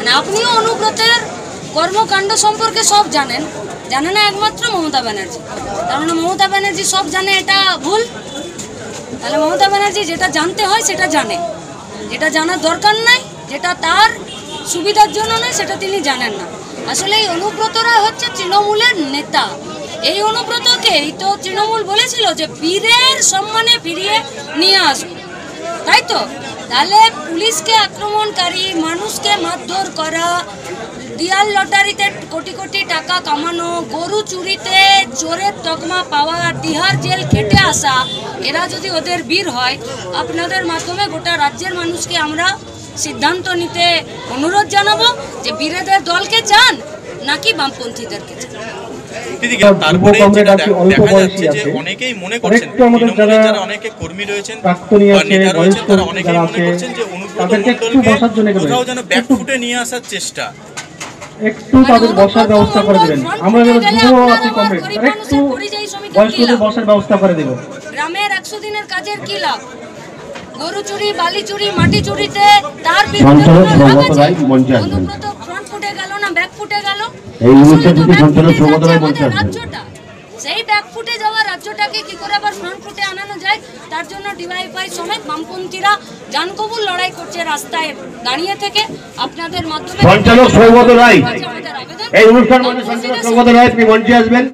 না আপনিও অনুব্রতের কর্মকাণ্ড সম্পর্কে সব জানেন, জানে না একমাত্র মমতা ব্যানার্জি। তার মানে মমতা ব্যানার্জি সব জানে, এটা ভুল। তাহলে মমতা ব্যানার্জি যেটা জানতে হয় সেটা জানে, যেটা জানার দরকার নাই, যেটা তার সুবিধার জন্য নয় সেটা তিনি জানেন না। আসলে এই অনুব্রতরা হচ্ছে তৃণমূলের নেতা। এই অনুব্রতকেই তো তৃণমূল বলেছিল যে বীরের সম্মানে ফিরিয়ে নিয়ে আসবে, তাই তো? তাহলে পুলিশকে আক্রমণকারী, মানুষকে মারধর করা, দিয়াল লটারিতে কোটি কোটি টাকা কামানো, গরু চুরিতে চোরের তকমা পাওয়া, তিহার জেল খেটে আসা, এরা যদি ওদের বীর হয়, আপনাদের মাধ্যমে গোটা রাজ্যের মানুষকে আমরা সিদ্ধান্ত নিতে অনুরোধ জানাবো যে বীরেদের দলকে চান নাকি বামপন্থীদেরকে চান। তারপরে যেটা দেখা যাচ্ছে যে অনেকেই মনে করছেন, তৃণমূলের যারা অনেকে কর্মী রয়েছেন বা নেতা রয়েছেন, তারা অনেকেই মনে করছেন যে অনুব্রত মণ্ডলকে কোথাও যেন ব্যাকফুটে নিয়ে আসার চেষ্টা। একটু তাদের বসার ব্যবস্থা করে দিবেন। আমরা যারা যুব আছি কমরেড, একটু বয়স্কদের বসার ব্যবস্থা করে দেব। গ্রামের 100 দিনের কাজের কি লাভ? গরু চুরি, বালি চুরি, মাটি চুরিতে তার বিরুদ্ধে অনুব্রত ফ্রন্ট ফুটে গেল না ব্যাক ফুটে গেল? রাজ্যটা সেই ব্যাক ফুটে যাওয়া রাজ্যটাকে কি করে আবার ফ্রন্ট ফুটে আনানো যায়, তার জন্য ডিওয়াইএফআই সমেত বামপন্থীরা জানকবুল লড়াই করছে রাস্তায় দাঁড়িয়ে থেকে। আপনাদের মাধ্যমে সঞ্চালক সৌগত রায়, এই অনুষ্ঠান মঞ্চে সঞ্চালক সৌগত রায়, আপনি মঞ্চে আসবেন।